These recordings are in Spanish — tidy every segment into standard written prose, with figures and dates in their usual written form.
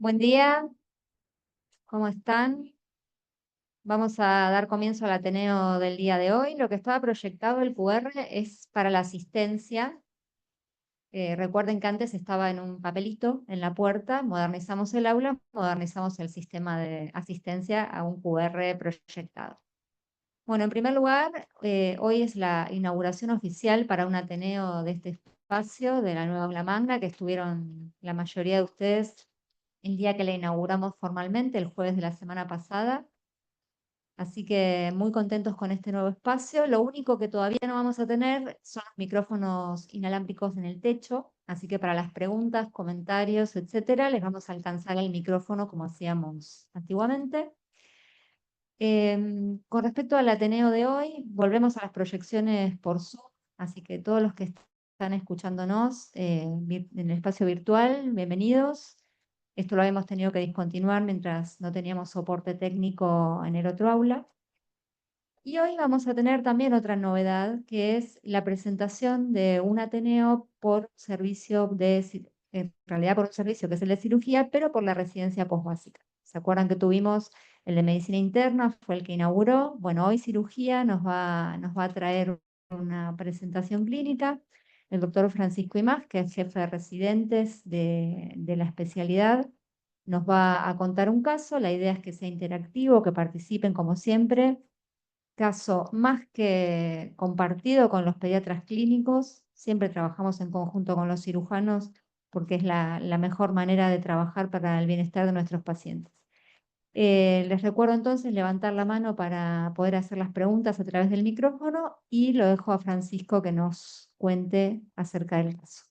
Buen día, ¿cómo están? Vamos a dar comienzo al Ateneo del día de hoy. Lo que estaba proyectado el QR es para la asistencia. Recuerden que antes estaba en un papelito en la puerta, modernizamos el aula, modernizamos el sistema de asistencia a un QR proyectado. Bueno, en primer lugar, hoy es la inauguración oficial para un Ateneo de este espacio, de la nueva aula magna, que estuvieron la mayoría de ustedes el día que la inauguramos formalmente, el jueves de la semana pasada. Así que muy contentos con este nuevo espacio. Lo único que todavía no vamos a tener son los micrófonos inalámbricos en el techo, así que para las preguntas, comentarios, etcétera, les vamos a alcanzar el micrófono como hacíamos antiguamente. Con respecto al Ateneo de hoy, volvemos a las proyecciones por Zoom, así que todos los que están escuchándonos en el espacio virtual, bienvenidos. Esto lo hemos tenido que discontinuar mientras no teníamos soporte técnico en el otro aula. Y hoy vamos a tener también otra novedad, que es la presentación de un Ateneo por servicio en realidad por un servicio que es el de cirugía, pero por la residencia posbásica. ¿Se acuerdan que tuvimos el de medicina interna? Fue el que inauguró. Bueno, hoy cirugía nos va a traer una presentación clínica. El doctor Francisco Imaz, que es jefe de residentes de la especialidad, nos va a contar un caso. La idea es que sea interactivo, que participen como siempre. Caso más que compartido con los pediatras clínicos, siempre trabajamos en conjunto con los cirujanos porque es la mejor manera de trabajar para el bienestar de nuestros pacientes. Les recuerdo entonces levantar la mano para poder hacer las preguntas a través del micrófono y lo dejo a Francisco que nos cuente acerca del caso.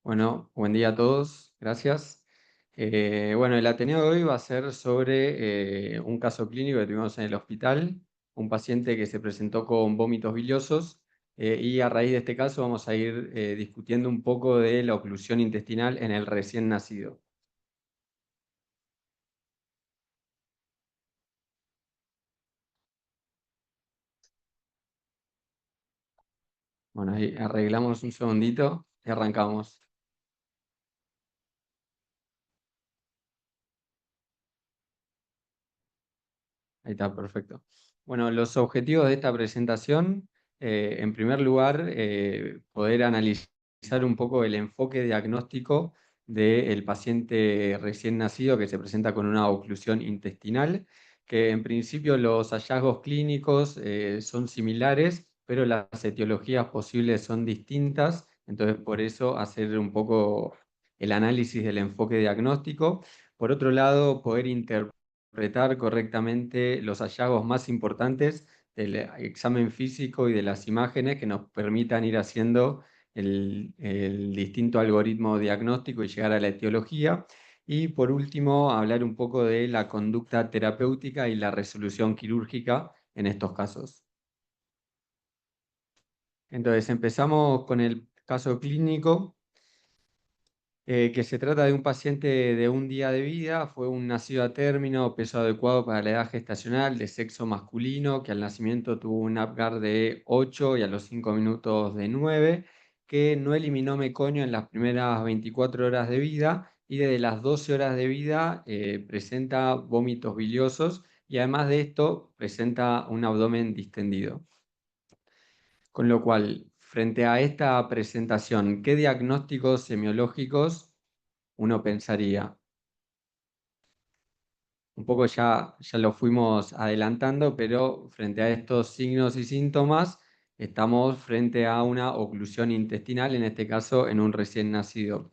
Bueno, buen día a todos, gracias. Bueno, el Ateneo de hoy va a ser sobre un caso clínico que tuvimos en el hospital, un paciente que se presentó con vómitos biliosos y a raíz de este caso vamos a ir discutiendo un poco de la oclusión intestinal en el recién nacido. Bueno, ahí arreglamos un segundito y arrancamos. Ahí está, perfecto. Bueno, los objetivos de esta presentación, en primer lugar, poder analizar un poco el enfoque diagnóstico del paciente recién nacido que se presenta con una oclusión intestinal, que en principio los hallazgos clínicos son similares, pero las etiologías posibles son distintas, entonces por eso hacer un poco el análisis del enfoque diagnóstico. Por otro lado, poder interpretar correctamente los hallazgos más importantes del examen físico y de las imágenes que nos permitan ir haciendo el distinto algoritmo diagnóstico y llegar a la etiología. Y por último, hablar un poco de la conducta terapéutica y la resolución quirúrgica en estos casos. Entonces, empezamos con el caso clínico. Que se trata de un paciente de un día de vida, fue un nacido a término, peso adecuado para la edad gestacional, de sexo masculino, que al nacimiento tuvo un Apgar de 8 y a los 5 minutos de 9, que no eliminó meconio en las primeras 24 horas de vida y desde las 12 horas de vida presenta vómitos biliosos y además de esto presenta un abdomen distendido. Con lo cual, frente a esta presentación, ¿qué diagnósticos semiológicos uno pensaría? Un poco ya lo fuimos adelantando, pero frente a estos signos y síntomas, estamos frente a una oclusión intestinal, en este caso en un recién nacido.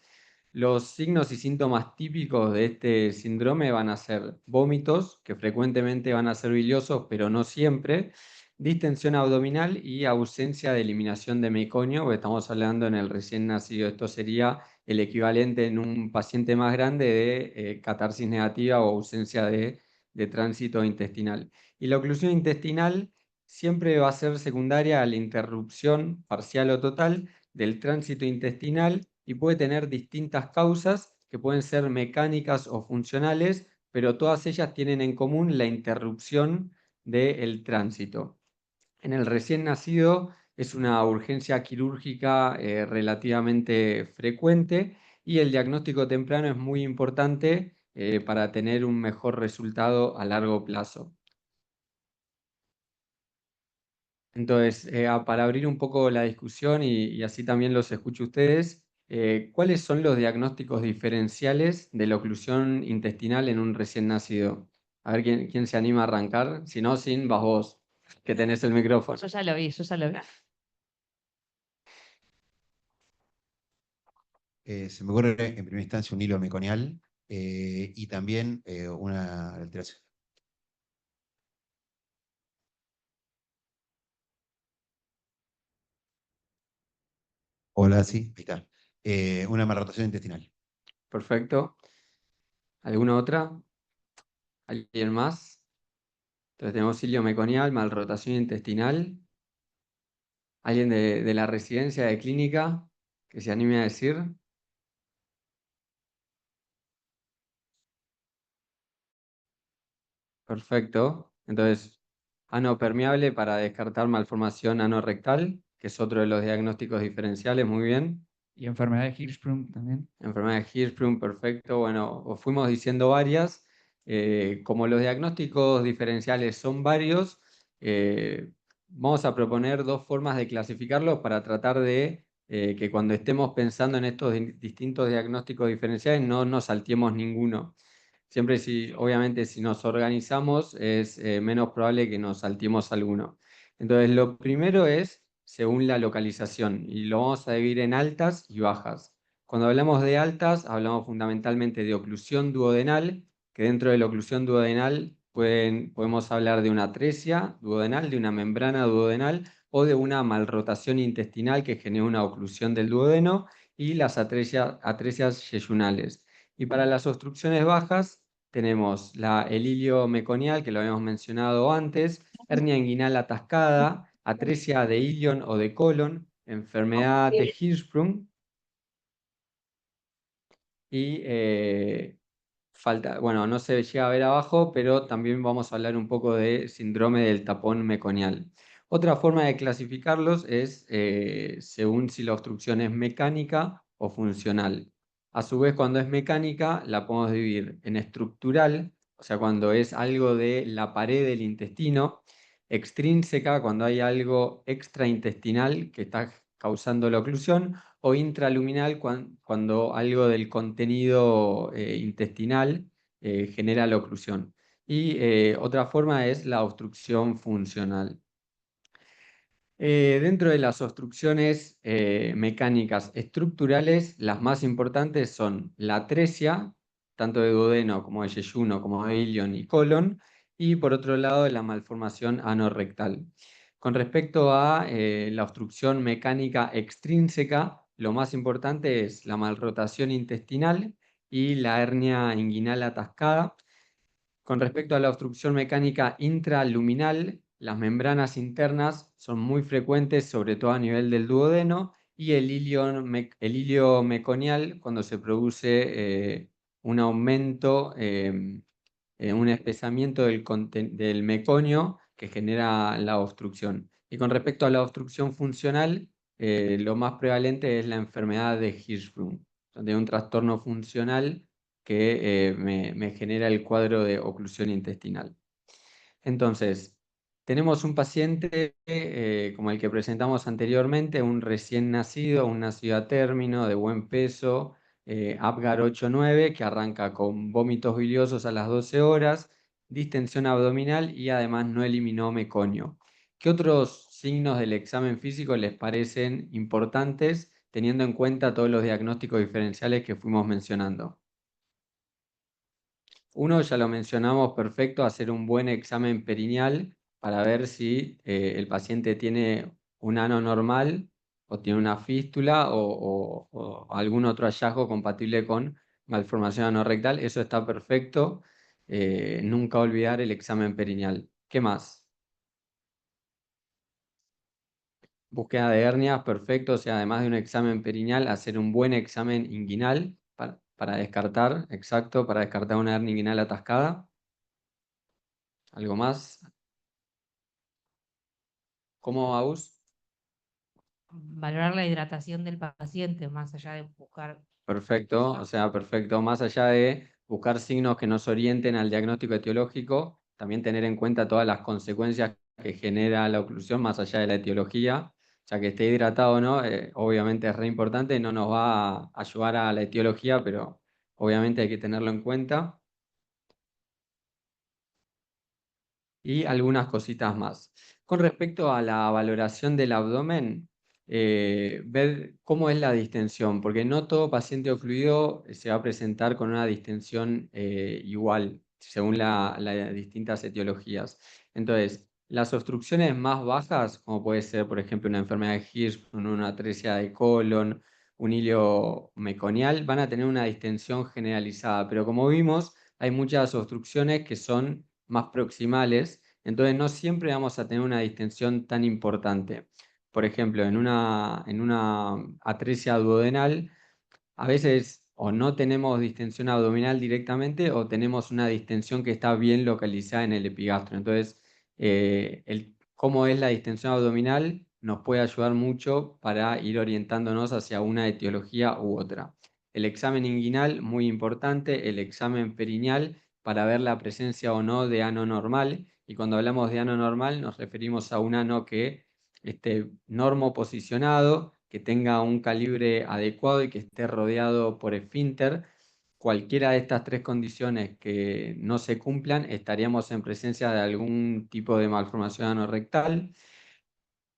Los signos y síntomas típicos de este síndrome van a ser vómitos, que frecuentemente van a ser biliosos, pero no siempre, distensión abdominal y ausencia de eliminación de meconio, porque estamos hablando en el recién nacido. Esto sería el equivalente en un paciente más grande de catarsis negativa o ausencia de tránsito intestinal. Y la oclusión intestinal siempre va a ser secundaria a la interrupción parcial o total del tránsito intestinal y puede tener distintas causas que pueden ser mecánicas o funcionales, pero todas ellas tienen en común la interrupción del tránsito. En el recién nacido es una urgencia quirúrgica relativamente frecuente y el diagnóstico temprano es muy importante para tener un mejor resultado a largo plazo. Entonces, para abrir un poco la discusión y así también los escucho ustedes, ¿cuáles son los diagnósticos diferenciales de la oclusión intestinal en un recién nacido? A ver quién se anima a arrancar. Si no, Sin, vas vos, que tenés el micrófono. Yo ya lo vi, yo ya lo vi. Se me ocurre en primera instancia un hilo meconial y también una alteración. Hola, sí, ahí está. Una malrotación intestinal. Perfecto. ¿Alguna otra? ¿Alguien más? Entonces tenemos cilio meconial, malrotación intestinal. ¿Alguien de la residencia de clínica que se anime a decir? Perfecto. Entonces, ano permeable para descartar malformación anorrectal, que es otro de los diagnósticos diferenciales, muy bien. Y enfermedad de Hirschsprung también. Enfermedad de Hirschsprung, perfecto. Bueno, os fuimos diciendo varias. Como los diagnósticos diferenciales son varios, vamos a proponer dos formas de clasificarlos para tratar de que cuando estemos pensando en estos distintos diagnósticos diferenciales no nos salteemos ninguno. Siempre obviamente si nos organizamos es menos probable que nos salteemos alguno. Entonces, lo primero es según la localización y lo vamos a dividir en altas y bajas. Cuando hablamos de altas, hablamos fundamentalmente de oclusión duodenal, que dentro de la oclusión duodenal podemos hablar de una atresia duodenal, de una membrana duodenal o de una malrotación intestinal que genera una oclusión del duodeno y las atresias yeyunales. Y para las obstrucciones bajas tenemos el hilio meconial, que lo habíamos mencionado antes, hernia inguinal atascada, atresia de ilion o de colon, enfermedad de Hirschsprung y bueno, no se llega a ver abajo, pero también vamos a hablar un poco de síndrome del tapón meconial. Otra forma de clasificarlos es según si la obstrucción es mecánica o funcional. A su vez, cuando es mecánica, la podemos dividir en estructural, o sea, cuando es algo de la pared del intestino, extrínseca, cuando hay algo extraintestinal que está causando la oclusión, o intraluminal cuando algo del contenido intestinal genera la oclusión. Y otra forma es la obstrucción funcional. Dentro de las obstrucciones mecánicas estructurales, las más importantes son la atresia, tanto de duodeno como de yeyuno, como de ilion y colon, y por otro lado la malformación anorrectal. Con respecto a la obstrucción mecánica extrínseca, lo más importante es la malrotación intestinal y la hernia inguinal atascada. Con respecto a la obstrucción mecánica intraluminal, las membranas internas son muy frecuentes, sobre todo a nivel del duodeno, y el hilio meconial, cuando se produce un aumento, un espesamiento del meconio que genera la obstrucción. Y con respecto a la obstrucción funcional, lo más prevalente es la enfermedad de Hirschsprung, de un trastorno funcional que me genera el cuadro de oclusión intestinal. Entonces, tenemos un paciente como el que presentamos anteriormente, un recién nacido, un nacido a término, de buen peso, Apgar 8-9, que arranca con vómitos biliosos a las 12 horas, distensión abdominal y además no eliminó meconio. ¿Qué otros signos del examen físico les parecen importantes teniendo en cuenta todos los diagnósticos diferenciales que fuimos mencionando? Uno, ya lo mencionamos, perfecto, hacer un buen examen perineal para ver si el paciente tiene un ano normal o tiene una fístula o algún otro hallazgo compatible con malformación anorrectal. Eso está perfecto. Nunca olvidar el examen perineal. ¿Qué más? Búsqueda de hernias, perfecto. O sea, además de un examen perineal, hacer un buen examen inguinal para descartar, exacto, para descartar una hernia inguinal atascada. ¿Algo más? ¿Cómo, Aus? valorar la hidratación del paciente, más allá de buscar. Perfecto, o sea, perfecto. Más allá de buscar signos que nos orienten al diagnóstico etiológico, también tener en cuenta todas las consecuencias que genera la oclusión más allá de la etiología, ya que esté hidratado o no, obviamente es re importante, no nos va a ayudar a la etiología, pero obviamente hay que tenerlo en cuenta. Y algunas cositas más. Con respecto a la valoración del abdomen, ver cómo es la distensión, porque no todo paciente ocluido se va a presentar con una distensión igual, según las distintas etiologías. Entonces, las obstrucciones más bajas, como puede ser, por ejemplo, una enfermedad de Hirschsprung, una atresia de colon, un hilo meconial, van a tener una distensión generalizada, pero como vimos, hay muchas obstrucciones que son más proximales, entonces no siempre vamos a tener una distensión tan importante. Por ejemplo, en una atresia duodenal, a veces o no tenemos distensión abdominal directamente o tenemos una distensión que está bien localizada en el epigastro. Entonces, cómo es la distensión abdominal nos puede ayudar mucho para ir orientándonos hacia una etiología u otra. El examen inguinal, muy importante, el examen perineal para ver la presencia o no de ano normal. Y cuando hablamos de ano normal nos referimos a un ano que esté normoposicionado, que tenga un calibre adecuado y que esté rodeado por esfínter. Cualquiera de estas tres condiciones que no se cumplan, estaríamos en presencia de algún tipo de malformación anorrectal.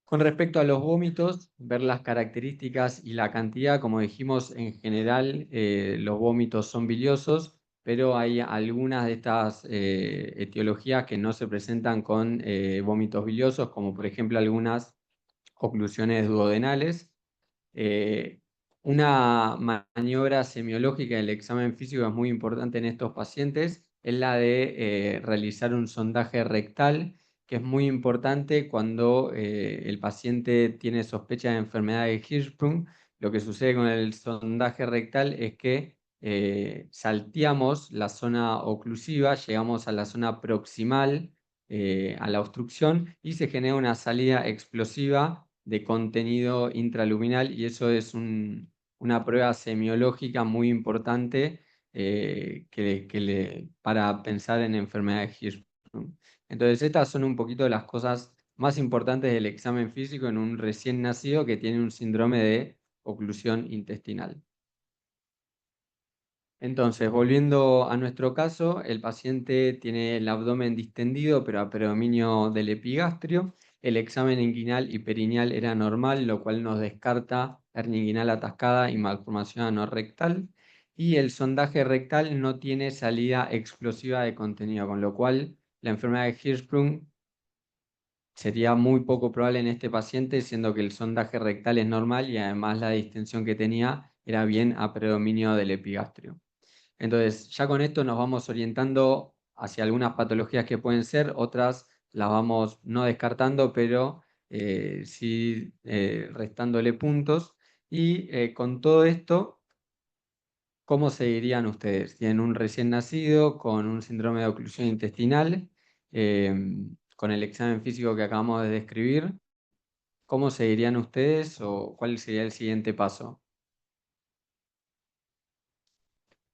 Con respecto a los vómitos, ver las características y la cantidad, como dijimos, en general los vómitos son biliosos, pero hay algunas de estas etiologías que no se presentan con vómitos biliosos, como por ejemplo algunas oclusiones duodenales. Eh, una maniobra semiológica del examen físico es muy importante en estos pacientes, es la de realizar un sondaje rectal, que es muy importante cuando el paciente tiene sospecha de enfermedad de Hirschsprung. Lo que sucede con el sondaje rectal es que salteamos la zona oclusiva, llegamos a la zona proximal a la obstrucción y se genera una salida explosiva de contenido intraluminal y eso es una prueba semiológica muy importante para pensar en enfermedad de Hirschsprung. Entonces, estas son un poquito las cosas más importantes del examen físico en un recién nacido que tiene un síndrome de oclusión intestinal. Entonces, volviendo a nuestro caso, el paciente tiene el abdomen distendido, pero a predominio del epigastrio. El examen inguinal y perineal era normal, lo cual nos descarta hernia inguinal atascada y malformación anorrectal. Y el sondaje rectal no tiene salida explosiva de contenido, con lo cual la enfermedad de Hirschsprung sería muy poco probable en este paciente, siendo que el sondaje rectal es normal y además la distensión que tenía era bien a predominio del epigastrio. Entonces, ya con esto nos vamos orientando hacia algunas patologías que pueden ser, otras las vamos no descartando, pero sí restándole puntos. Y con todo esto, ¿cómo seguirían ustedes? Tienen un recién nacido con un síndrome de oclusión intestinal, con el examen físico que acabamos de describir. ¿Cómo seguirían ustedes o cuál sería el siguiente paso?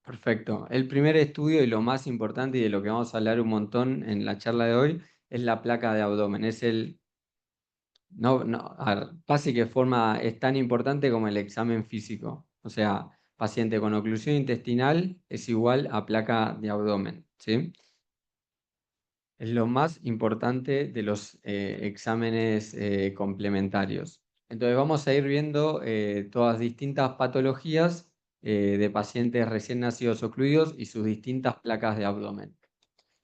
Perfecto. El primer estudio y lo más importante y de lo que vamos a hablar un montón en la charla de hoy es la placa de abdomen. Es a ver, casi que es tan importante como el examen físico. O sea, paciente con oclusión intestinal es igual a placa de abdomen, ¿sí? Es lo más importante de los exámenes complementarios. Entonces vamos a ir viendo todas distintas patologías de pacientes recién nacidos ocluidos y sus distintas placas de abdomen.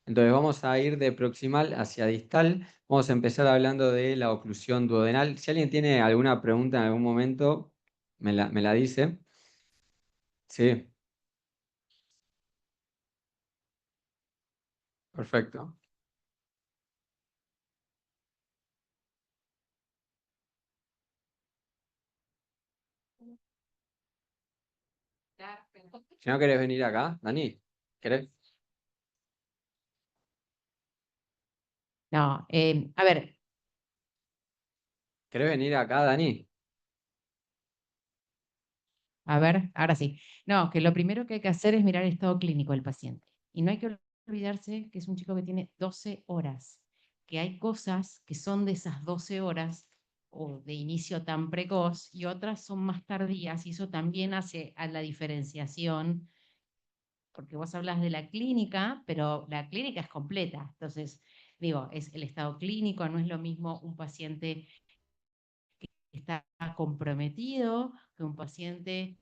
Entonces vamos a ir de proximal hacia distal. Vamos a empezar hablando de la oclusión duodenal. Si alguien tiene alguna pregunta en algún momento, me la dice. Sí, perfecto. Si no querés venir acá, Dani, ¿querés? No, a ver, ¿Querés venir acá, Dani? A ver, ahora sí. No, que lo primero que hay que hacer es mirar el estado clínico del paciente. Y no hay que olvidarse que es un chico que tiene 12 horas, que hay cosas que son de esas 12 horas o de inicio tan precoz y otras son más tardías y eso también hace a la diferenciación, porque vos hablas de la clínica, pero la clínica es completa. Entonces, digo, es el estado clínico, no es lo mismo un paciente que está comprometido que un paciente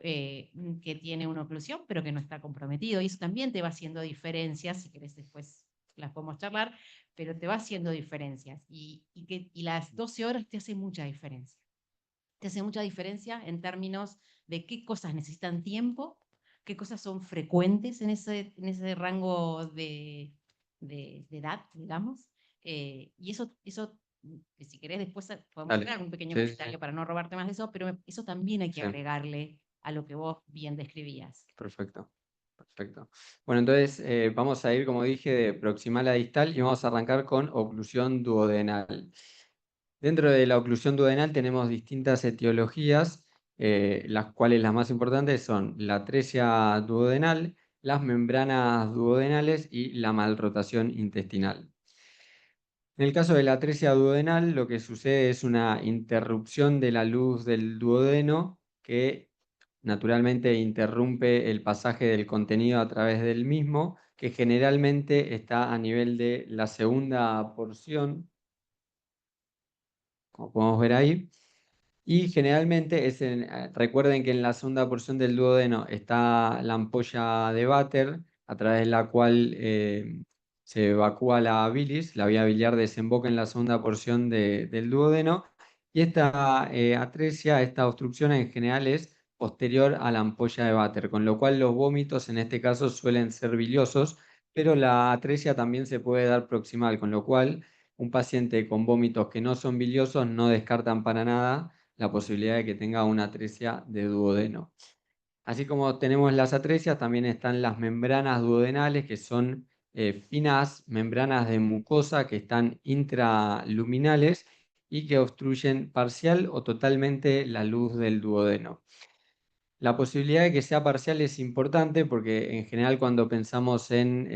que tiene una oclusión, pero que no está comprometido. Y eso también te va haciendo diferencias, si querés después las podemos charlar, pero te va haciendo diferencias. Y las 12 horas te hacen mucha diferencia. Te hace mucha diferencia en términos de qué cosas necesitan tiempo, qué cosas son frecuentes en ese rango de edad, digamos. Y eso, si querés, después podemos Dale. crear un pequeño Sí, sí, comentario sí. para no robarte más de eso, pero eso también hay que Sí. agregarle a lo que vos bien describías. Perfecto, perfecto. Bueno, entonces vamos a ir, como dije, de proximal a distal y vamos a arrancar con oclusión duodenal. Dentro de la oclusión duodenal tenemos distintas etiologías, las cuales las más importantes son la atresia duodenal, las membranas duodenales y la malrotación intestinal. En el caso de la atresia duodenal, lo que sucede es una interrupción de la luz del duodeno que naturalmente interrumpe el pasaje del contenido a través del mismo, que generalmente está a nivel de la segunda porción, como podemos ver ahí. Y generalmente recuerden que en la segunda porción del duodeno está la ampolla de Vater, a través de la cual se evacúa la bilis, la vía biliar desemboca en la segunda porción del duodeno, y esta atresia, esta obstrucción en general es posterior a la ampolla de Vater, con lo cual los vómitos en este caso suelen ser biliosos, pero la atresia también se puede dar proximal, con lo cual un paciente con vómitos que no son biliosos no descartan para nada la posibilidad de que tenga una atresia de duodeno. Así como tenemos las atresias, también están las membranas duodenales, que son finas membranas de mucosa que están intraluminales y que obstruyen parcial o totalmente la luz del duodeno. La posibilidad de que sea parcial es importante porque en general cuando pensamos en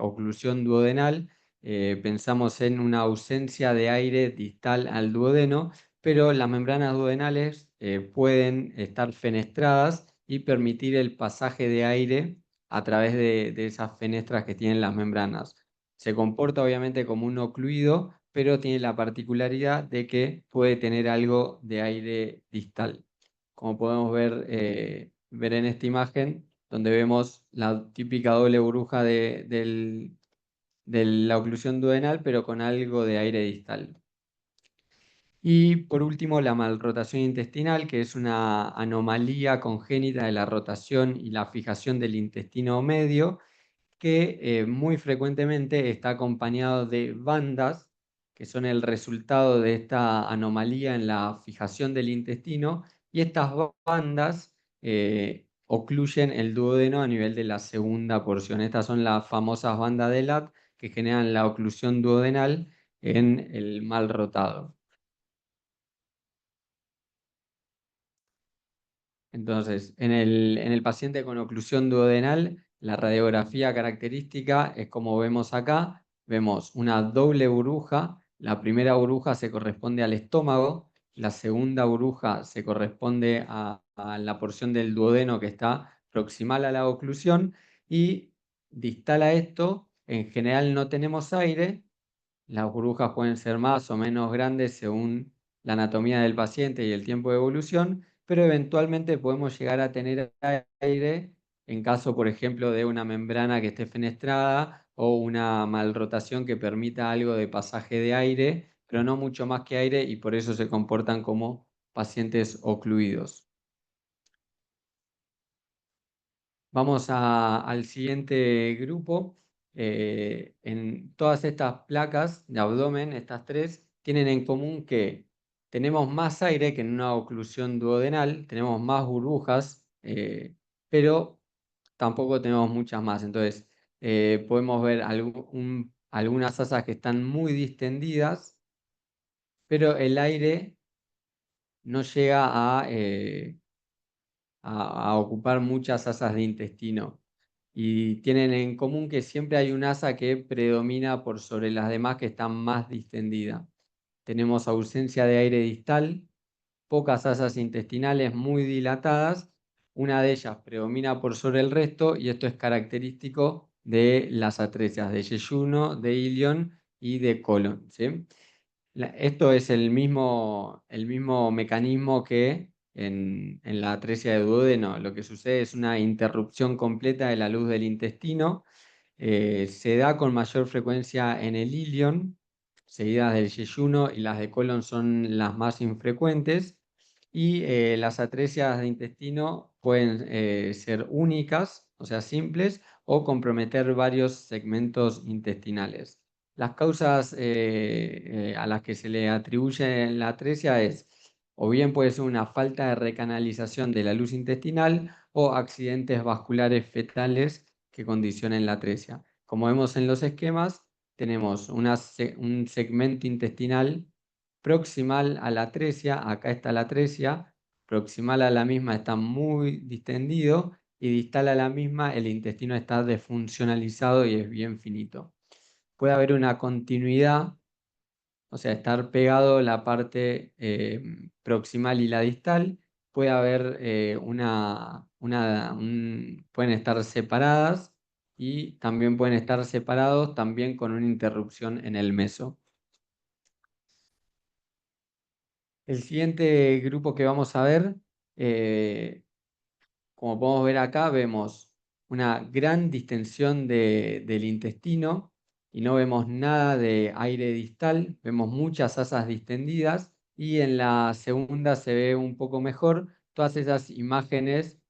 oclusión duodenal, pensamos en una ausencia de aire distal al duodeno, pero las membranas duodenales pueden estar fenestradas y permitir el pasaje de aire a través de esas fenestras que tienen las membranas. Se comporta obviamente como un ocluido, pero tiene la particularidad de que puede tener algo de aire distal, como podemos ver en esta imagen, donde vemos la típica doble burbuja de la oclusión duodenal, pero con algo de aire distal. Y por último, la malrotación intestinal, que es una anomalía congénita de la rotación y la fijación del intestino medio, que muy frecuentemente está acompañado de bandas, que son el resultado de esta anomalía en la fijación del intestino, y estas bandas ocluyen el duodeno a nivel de la segunda porción. Estas son las famosas bandas de Ladd que generan la oclusión duodenal en el mal rotado. Entonces, en el paciente con oclusión duodenal, la radiografía característica es como vemos acá, vemos una doble burbuja, la primera burbuja se corresponde al estómago, la segunda burbuja se corresponde a la porción del duodeno que está proximal a la oclusión, y distal a esto, en general no tenemos aire. Las burbujas pueden ser más o menos grandes según la anatomía del paciente y el tiempo de evolución, pero eventualmente podemos llegar a tener aire en caso, por ejemplo, de una membrana que esté fenestrada o una malrotación que permita algo de pasaje de aire, pero no mucho más que aire, y por eso se comportan como pacientes ocluidos. Vamos al siguiente grupo. En todas estas placas de abdomen, estas tres, tienen en común que tenemos más aire que en una oclusión duodenal, tenemos más burbujas, pero tampoco tenemos muchas más. Entonces, podemos ver algunas asas que están muy distendidas, pero el aire no llega a ocupar muchas asas de intestino. Y tienen en común que siempre hay un asa que predomina por sobre las demás que están más distendidas. Tenemos ausencia de aire distal, pocas asas intestinales muy dilatadas, una de ellas predomina por sobre el resto y esto es característico de las atresias de yeyuno, de ilion y de colon, ¿sí? Esto es el mismo mecanismo que en la atresia de duodeno. Lo que sucede es una interrupción completa de la luz del intestino. Se da con mayor frecuencia en el ilion, seguidas del yeyuno, y las de colon son las más infrecuentes. Y las atresias de intestino pueden ser únicas, o sea, simples, o comprometer varios segmentos intestinales. Las causas a las que se le atribuye la atresia es, o bien puede ser una falta de recanalización de la luz intestinal o accidentes vasculares fetales que condicionen la atresia. Como vemos en los esquemas, tenemos un segmento intestinal proximal a la atresia, acá está la atresia, proximal a la misma está muy distendido y distal a la misma el intestino está desfuncionalizado y es bien finito. Puede haber una continuidad, o sea, estar pegado la parte proximal y la distal. Puede haber pueden estar separadas y también pueden estar separados también con una interrupción en el meso. El siguiente grupo que vamos a ver, como podemos ver acá, vemos una gran distensión del intestino y no vemos nada de aire distal, vemos muchas asas distendidas y en la segunda se ve un poco mejor todas esas imágenes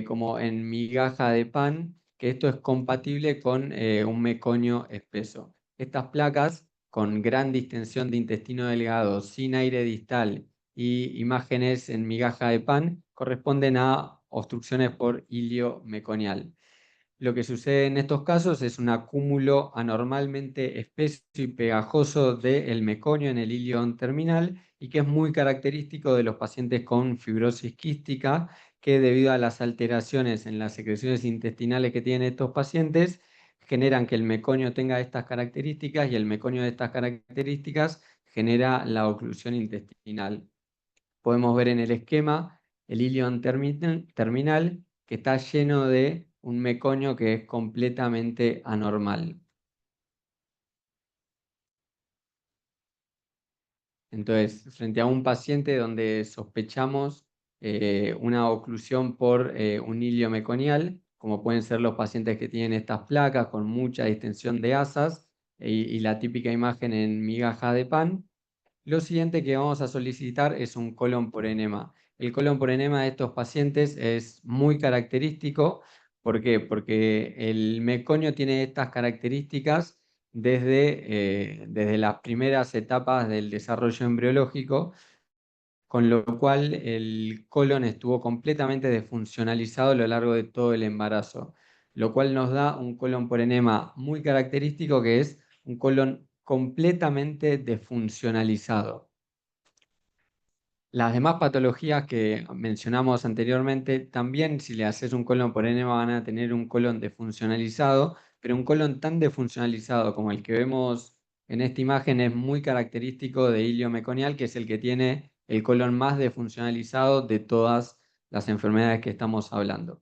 como en migaja de pan, que esto es compatible con un meconio espeso. Estas placas con gran distensión de intestino delgado, sin aire distal y imágenes en migaja de pan corresponden a obstrucciones por ilio meconial. Lo que sucede en estos casos es un acúmulo anormalmente espeso y pegajoso del meconio en el ilio terminal y que es muy característico de los pacientes con fibrosis quística, que debido a las alteraciones en las secreciones intestinales que tienen estos pacientes, generan que el meconio tenga estas características y el meconio de estas características genera la oclusión intestinal. Podemos ver en el esquema el ilion terminal que está lleno de un meconio que es completamente anormal. Entonces, frente a un paciente donde sospechamos una oclusión por un ilio meconial, como pueden ser los pacientes que tienen estas placas con mucha distensión de asas y la típica imagen en migaja de pan, lo siguiente que vamos a solicitar es un colon por enema. El colon por enema de estos pacientes es muy característico. ¿Por qué? Porque el meconio tiene estas características desde las primeras etapas del desarrollo embriológico, con lo cual el colon estuvo completamente desfuncionalizado a lo largo de todo el embarazo, lo cual nos da un colon por enema muy característico, que es un colon completamente desfuncionalizado. Las demás patologías que mencionamos anteriormente, también si le haces un colon por enema van a tener un colon desfuncionalizado, pero un colon tan desfuncionalizado como el que vemos en esta imagen es muy característico de ilio meconial, que es el que tiene el colon más desfuncionalizado de todas las enfermedades que estamos hablando.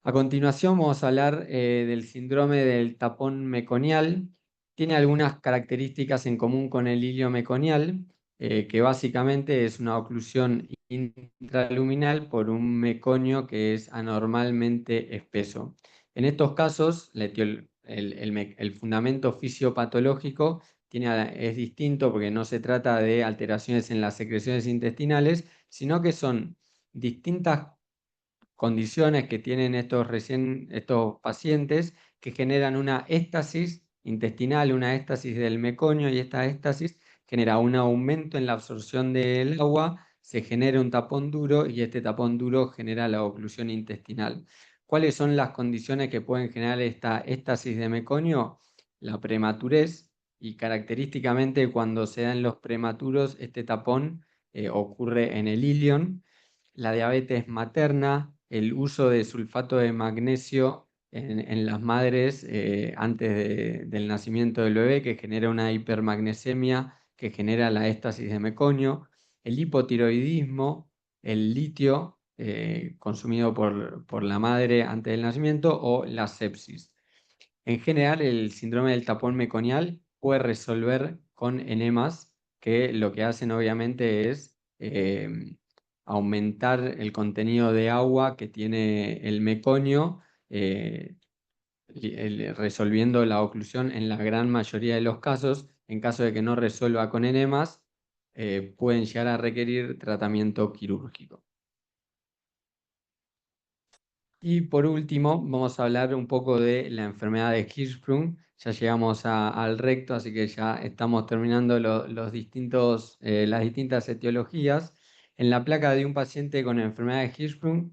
A continuación vamos a hablar del síndrome del tapón meconial. Tiene algunas características en común con el ilio meconial, que básicamente es una oclusión intraluminal por un meconio que es anormalmente espeso. En estos casos, el fundamento fisiopatológico es distinto porque no se trata de alteraciones en las secreciones intestinales, sino que son distintas condiciones que tienen estos pacientes que generan una éstasis intestinal, una éstasis del meconio, y esta éstasis genera un aumento en la absorción del agua, se genera un tapón duro y este tapón duro genera la oclusión intestinal. ¿Cuáles son las condiciones que pueden generar esta éstasis de meconio? La prematurez, y característicamente cuando se dan los prematuros este tapón ocurre en el ilion. la diabetes materna, el uso de sulfato de magnesio en las madres antes del nacimiento del bebé, que genera una hipermagnesemia, que genera la éstasis de meconio, el hipotiroidismo, el litio consumido por la madre antes del nacimiento o la sepsis. En general, el síndrome del tapón meconial puede resolver con enemas, que lo que hacen obviamente es aumentar el contenido de agua que tiene el meconio, resolviendo la oclusión en la gran mayoría de los casos. En caso de que no resuelva con enemas, pueden llegar a requerir tratamiento quirúrgico. Y por último, vamos a hablar un poco de la enfermedad de Hirschsprung. Ya llegamos al recto, así que ya estamos terminando las distintas etiologías. En la placa de un paciente con enfermedad de Hirschsprung,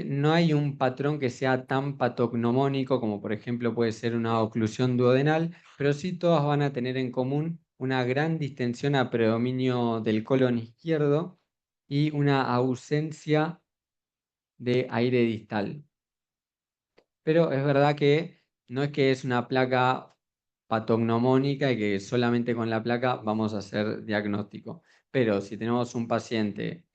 no hay un patrón que sea tan patognomónico como por ejemplo puede ser una oclusión duodenal, pero sí todas van a tener en común una gran distensión a predominio del colon izquierdo y una ausencia de aire distal. Pero es verdad que no es que es una placa patognomónica y que solamente con la placa vamos a hacer diagnóstico. Pero si tenemos un paciente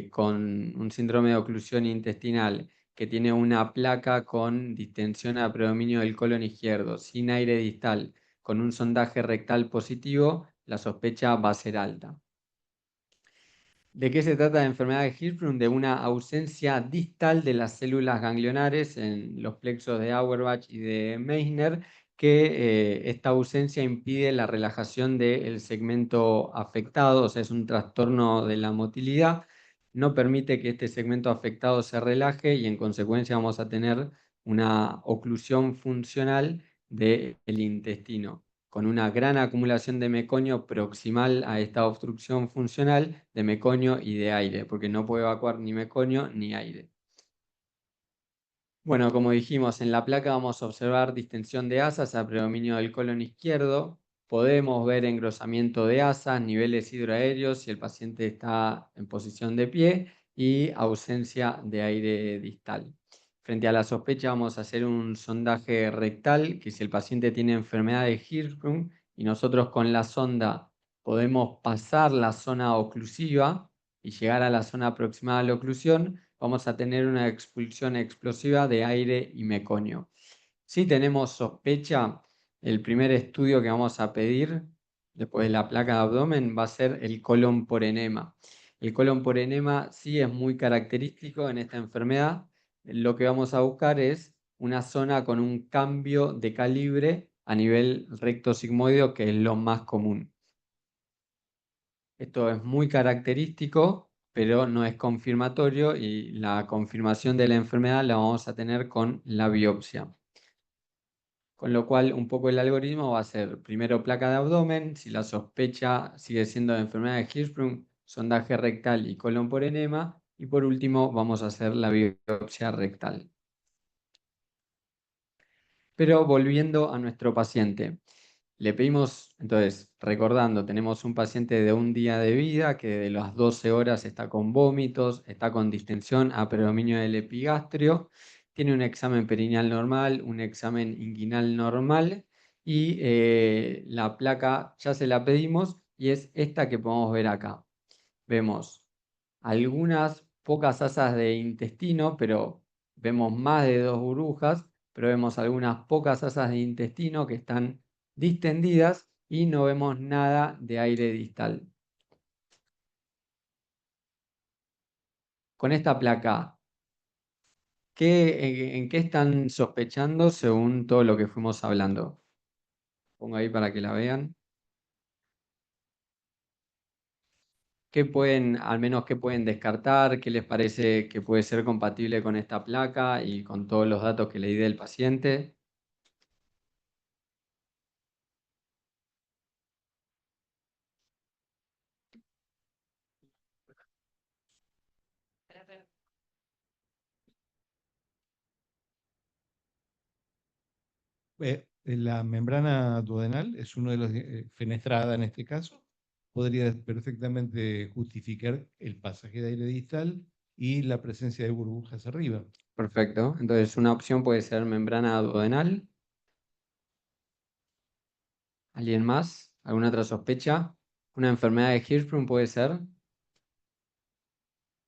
con un síndrome de oclusión intestinal que tiene una placa con distensión a predominio del colon izquierdo, sin aire distal, con un sondaje rectal positivo, la sospecha va a ser alta. ¿De qué se trata la enfermedad de Hirschsprung? De una ausencia distal de las células ganglionares en los plexos de Auerbach y de Meissner, que esta ausencia impide la relajación del segmento afectado, o sea, es un trastorno de la motilidad, no permite que este segmento afectado se relaje y en consecuencia vamos a tener una oclusión funcional del intestino, con una gran acumulación de meconio proximal a esta obstrucción funcional de meconio y de aire, porque no puede evacuar ni meconio ni aire. Bueno, como dijimos, en la placa vamos a observar distensión de asas a predominio del colon izquierdo. Podemos ver engrosamiento de asas, niveles hidroaéreos si el paciente está en posición de pie y ausencia de aire distal. Frente a la sospecha vamos a hacer un sondaje rectal, que si el paciente tiene enfermedad de Hirschsprung y nosotros con la sonda podemos pasar la zona oclusiva y llegar a la zona aproximada a la oclusión, vamos a tener una expulsión explosiva de aire y meconio. Si tenemos sospecha, el primer estudio que vamos a pedir después de la placa de abdomen va a ser el colon por enema. El colon por enema sí es muy característico en esta enfermedad. Lo que vamos a buscar es una zona con un cambio de calibre a nivel recto sigmoideo, que es lo más común. Esto es muy característico, pero no es confirmatorio y la confirmación de la enfermedad la vamos a tener con la biopsia. Con lo cual, un poco el algoritmo va a ser primero placa de abdomen, si la sospecha sigue siendo de enfermedad de Hirschsprung, sondaje rectal y colon por enema, y por último vamos a hacer la biopsia rectal. Pero volviendo a nuestro paciente. Le pedimos, entonces, recordando, tenemos un paciente de un día de vida que de las 12 horas está con vómitos, está con distensión a predominio del epigastrio, tiene un examen perineal normal, un examen inguinal normal y la placa ya se la pedimos y es esta que podemos ver acá. Vemos algunas pocas asas de intestino, pero vemos más de 2 burbujas, pero vemos algunas pocas asas de intestino que están distendidas y no vemos nada de aire distal. Con esta placa, ¿en qué están sospechando según todo lo que fuimos hablando? Pongo ahí para que la vean. ¿Qué pueden, al menos qué pueden descartar? ¿Qué les parece que puede ser compatible con esta placa y con todos los datos que le di del paciente? La membrana duodenal es uno de los fenestrada en este caso. podría perfectamente justificar el pasaje de aire distal y la presencia de burbujas arriba. Perfecto. Entonces, una opción puede ser membrana duodenal. ¿Alguien más? ¿Alguna otra sospecha? ¿Una enfermedad de Hirschsprung puede ser?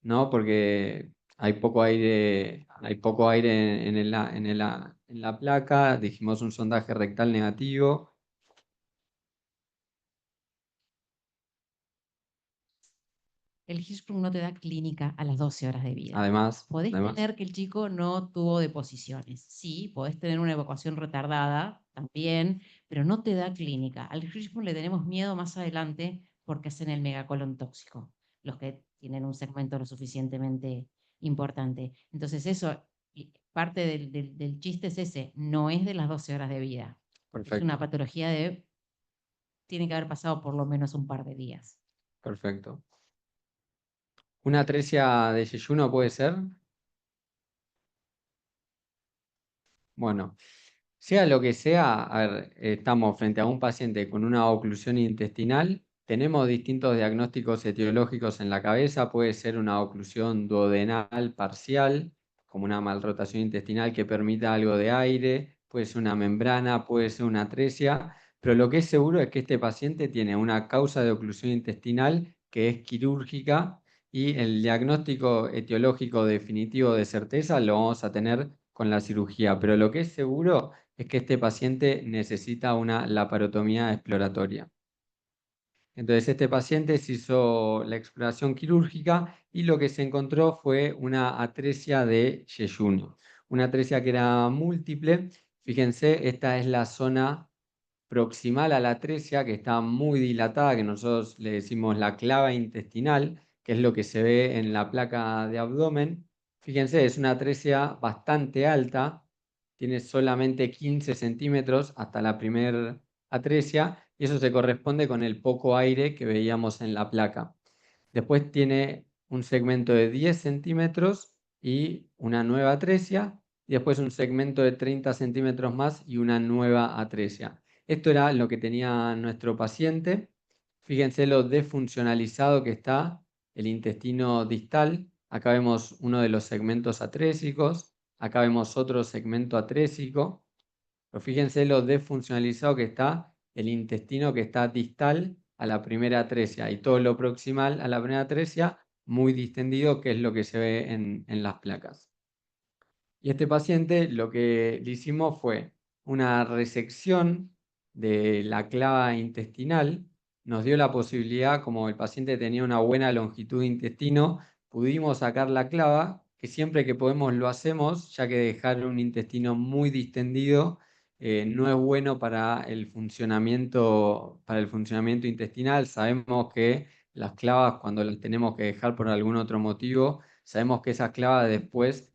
No, porque hay poco aire en la placa. Dijimos un sondaje rectal negativo. El Hirschsprung no te da clínica a las 12 horas de vida. Además, Podés tener que el chico no tuvo deposiciones. Sí, podés tener una evacuación retardada también, pero no te da clínica. Al Hirschsprung le tenemos miedo más adelante porque hacen el megacolon tóxico, los que tienen un segmento lo suficientemente importante. Entonces eso, parte del chiste es ese, no es de las 12 horas de vida. Es una perfecto, patología tiene que haber pasado por lo menos un par de días. perfecto. ¿Una atresia de yeyuno puede ser? Bueno, sea lo que sea, a ver, estamos frente a un paciente con una oclusión intestinal, tenemos distintos diagnósticos etiológicos en la cabeza, puede ser una oclusión duodenal parcial, como una malrotación intestinal que permita algo de aire, puede ser una membrana, puede ser una atresia, pero lo que es seguro es que este paciente tiene una causa de oclusión intestinal que es quirúrgica y el diagnóstico etiológico definitivo de certeza lo vamos a tener con la cirugía, pero lo que es seguro es que este paciente necesita una laparotomía exploratoria. Entonces, este paciente se hizo la exploración quirúrgica y lo que se encontró fue una atresia de yeyuno, una atresia que era múltiple. Fíjense, esta es la zona proximal a la atresia que está muy dilatada, que nosotros le decimos la clava intestinal, que es lo que se ve en la placa de abdomen. Fíjense, es una atresia bastante alta, tiene solamente 15 centímetros hasta la primera atresia, y eso se corresponde con el poco aire que veíamos en la placa. Después tiene un segmento de 10 centímetros y una nueva atresia, y después un segmento de 30 centímetros más y una nueva atresia. Esto era lo que tenía nuestro paciente. Fíjense lo desfuncionalizado que está el intestino distal. Acá vemos uno de los segmentos atrésicos, acá vemos otro segmento atrésico. Pero fíjense lo desfuncionalizado que está el intestino que está distal a la primera atresia y todo lo proximal a la primera atresia muy distendido, que es lo que se ve en las placas. Y este paciente lo que le hicimos fue una resección de la clava intestinal, nos dio la posibilidad, como el paciente tenía una buena longitud de intestino, pudimos sacar la clava, que siempre que podemos lo hacemos, ya que dejar un intestino muy distendido no es bueno para el funcionamiento intestinal. Sabemos que las clavas, cuando las tenemos que dejar por algún otro motivo, sabemos que esas clavas después